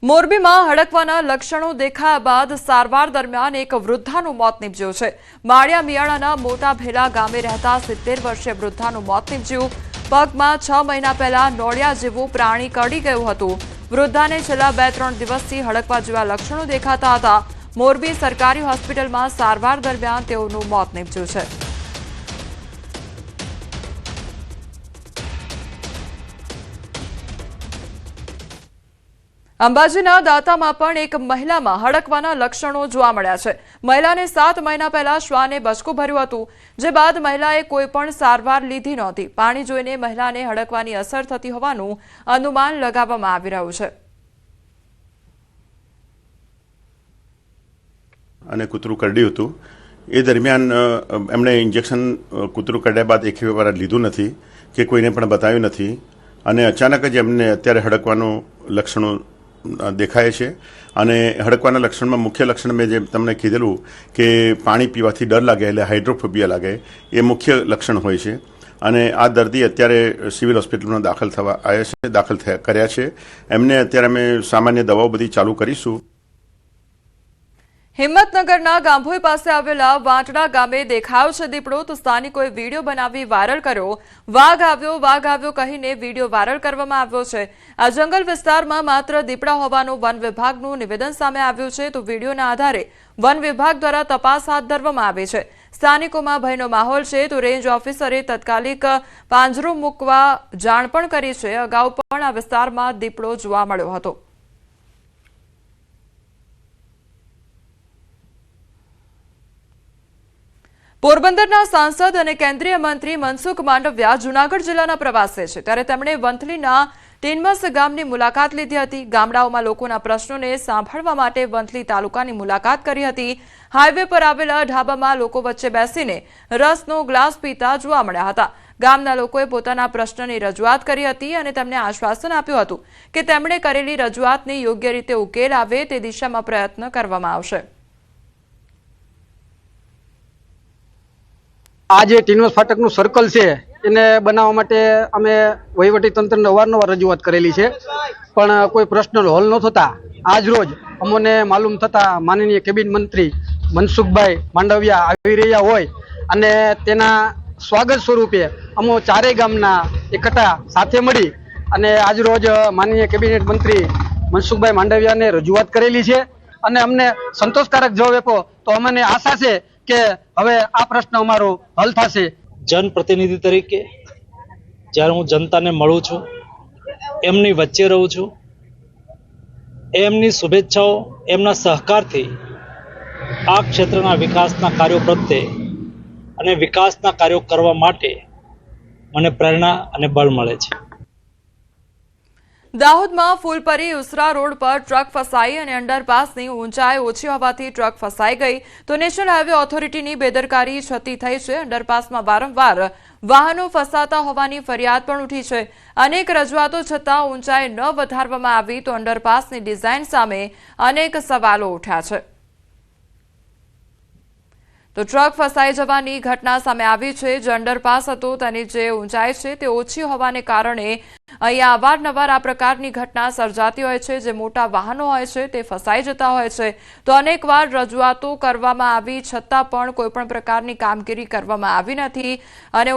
મોરબીમાં હડકવાના લક્ષણો દેખાયા બાદ સારવાર દરમિયાન એક વૃદ્ધાનું મોત નીપજ્યું છે। માળિયા મિયાણાના મોટા ભેલા ગામે રહેતા 70 વર્ષીય વૃદ્ધાનું મોત નીપજ્યું। પગમાં 6 મહિના પહેલા નોળિયા જેવું પ્રાણી કરડી ગયું હતું। વૃદ્ધાને છેલ્લા 2-3 દિવસથી હડકવા જેવા લક્ષણો દેખાતા હતા। મોરબી સરકારી હોસ્પિટલમાં સારવાર દરમિયાન તેઓનું મોત નીપજ્યું છે। અંબાજીના દાંતામાં પણ એક મહિલામાં હડકવાના લક્ષણો જોવા મળ્યા છે। મહિલાને 7 મહિના પહેલા શ્વાને બચકું ભર્યું હતું, જે બાદ મહિલાએ કોઈ પણ સારવાર લીધી નહોતી। પાણી જોઈને મહિલાને હડકવાની અસર થતી હોવાનું અનુમાન લગાવવામાં આવી રહ્યું છે। અને કૂતરું કરડ્યું હતું એ દરમિયાન એમણે ઇન્જેક્શન કૂતરું કરડ્યા બાદ એક વાર લીધું નથી કે કોઈને પણ બતાવ્યું નથી અને અચાનક જ એમને અત્યારે હડકવાનું લક્ષણો દેખાય છે। અને હડકવાના લક્ષણમાં મુખ્ય લક્ષણ મેં જે તમને કીધેલું કે પાણી પીવાથી ડર લાગે એટલે હાઇડ્રોફોબિયા લાગે એ મુખ્ય લક્ષણ હોય છે। અને આ દર્દી અત્યારે સિવિલ હોસ્પિટલમાં દાખલ કર્યા છે। એમને અત્યારે અમે સામાન્ય દવાઓ બધી ચાલુ કરીશું। હિંમતનગરના ગાંભોઈ પાસે આવેલા વાંટડા ગામે દેખાયો છે દીપડો, તો સ્થાનિકોએ વિડીયો બનાવી વાયરલ કર્યો। વાઘ આવ્યો કહીને વિડીયો વાયરલ કરવામાં આવ્યો છે। આ જંગલ વિસ્તારમાં માત્ર દીપડા હોવાનું વન વિભાગનું નિવેદન સામે આવ્યું છે, તો વિડીયોના આધારે વન વિભાગ દ્વારા તપાસ હાથ ધરવામાં આવી છે। સ્થાનિકોમાં ભયનો માહોલ છે, તો રેન્જ ઓફિસરે તાત્કાલિક પાંજરો મૂકવા જાણ પણ કરી છે। અગાઉ પણ આ વિસ્તારમાં દીપડો જોવા મળ્યો હતો। પોરબંદરના સાંસદ અને કેન્દ્રીય મંત્રી મનસુખ માંડવિયા જૂનાગઢ જિલ્લાના પ્રવાસે છે, ત્યારે તેમણે વંથલીના ટીનમસ ગામની મુલાકાત લીધી હતી। ગામડાઓમાં લોકોના પ્રશ્નોને સાંભળવા માટે વંથલી તાલુકાની મુલાકાત કરી હતી। હાઈવે પર આવેલા ઢાબામાં લોકો વચ્ચે બેસીને રસનો ગ્લાસ પીતા જોવા મળ્યા હતા। ગામના લોકોએ પોતાના પ્રશ્નની રજૂઆત કરી હતી અને તેમને આશ્વાસન આપ્યું હતું કે તેમણે કરેલી રજૂઆતને યોગ્ય રીતે ઉકેલ આવે તે દિશામાં પ્રયત્ન કરવામાં આવશે। આ જે ટીનમસ ફાટકનું સર્કલ છે એને બનાવવા માટે અમે વહીવટી તંત્રને અવારનવાર રજૂઆત કરેલી છે, પણ કોઈ પ્રશ્નનો હલ ન થતા આજ રોજ અમને માલુમ થતા માનનીય કેબિનેટ મંત્રી મનસુખભાઈ માંડવિયા આવી રહ્યા હોય અને તેના સ્વાગત સ્વરૂપે અમો ચારેય ગામના એકઠા સાથે મળી અને આજ રોજ માનનીય કેબિનેટ મંત્રી મનસુખભાઈ માંડવિયાને રજૂઆત કરેલી છે અને અમને સંતોષકારક જવાબ આપ્યો, તો અમને આશા છે કે હવે આ પ્રશ્ન અમારો હલ થશે। જનપ્રતિનિધિ તરીકે જ્યારે હું જનતાને મળું છું, એમની વચ્ચે રહું છું, એમની શુભેચ્છાઓ, એમના સહકારથી આ ક્ષેત્રના વિકાસના કાર્યો પ્રત્યે અને વિકાસના કાર્યો કરવા માટે મને પ્રેરણા અને બળ મળે છે। દાહોદમાં ફૂલપરી ઉસરા રોડ પર ટ્રક ફસાઈ અને અંડરપાસની ઊંચાઈ ઓછી હોવાથી ટ્રક ફસાઈ ગઈ, તો નેશનલ હાઈવે ઓથોરિટીની બેદરકારી છતી થઈ છે। અંડરપાસમાં વારંવાર વાહનો ફસાતા હોવાની ફરિયાદ પણ ઉઠી છે। અનેક રજૂઆતો છતાં ઊંચાઈ ન વધારવામાં આવી, તો અંડરપાસની ડિઝાઇન સામે અનેક સવાલો ઉઠ્યા છે। તો ટ્રક ફસાઈ જવાની ઘટના સામે આવી છે। જે અંડરપાસ હતો તેની જે ઊંચાઈ છે તે ઓછી હોવાને કારણે અહીંયા અવારનવાર આ પ્રકારની ઘટના સર્જાતી હોય છે। જે મોટા વાહનો હોય છે તે ફસાઈ જતા હોય છે, તો અનેકવાર રજૂઆતો કરવામાં આવી છતાં પણ કોઈપણ પ્રકારની કામગીરી કરવામાં આવી નથી અને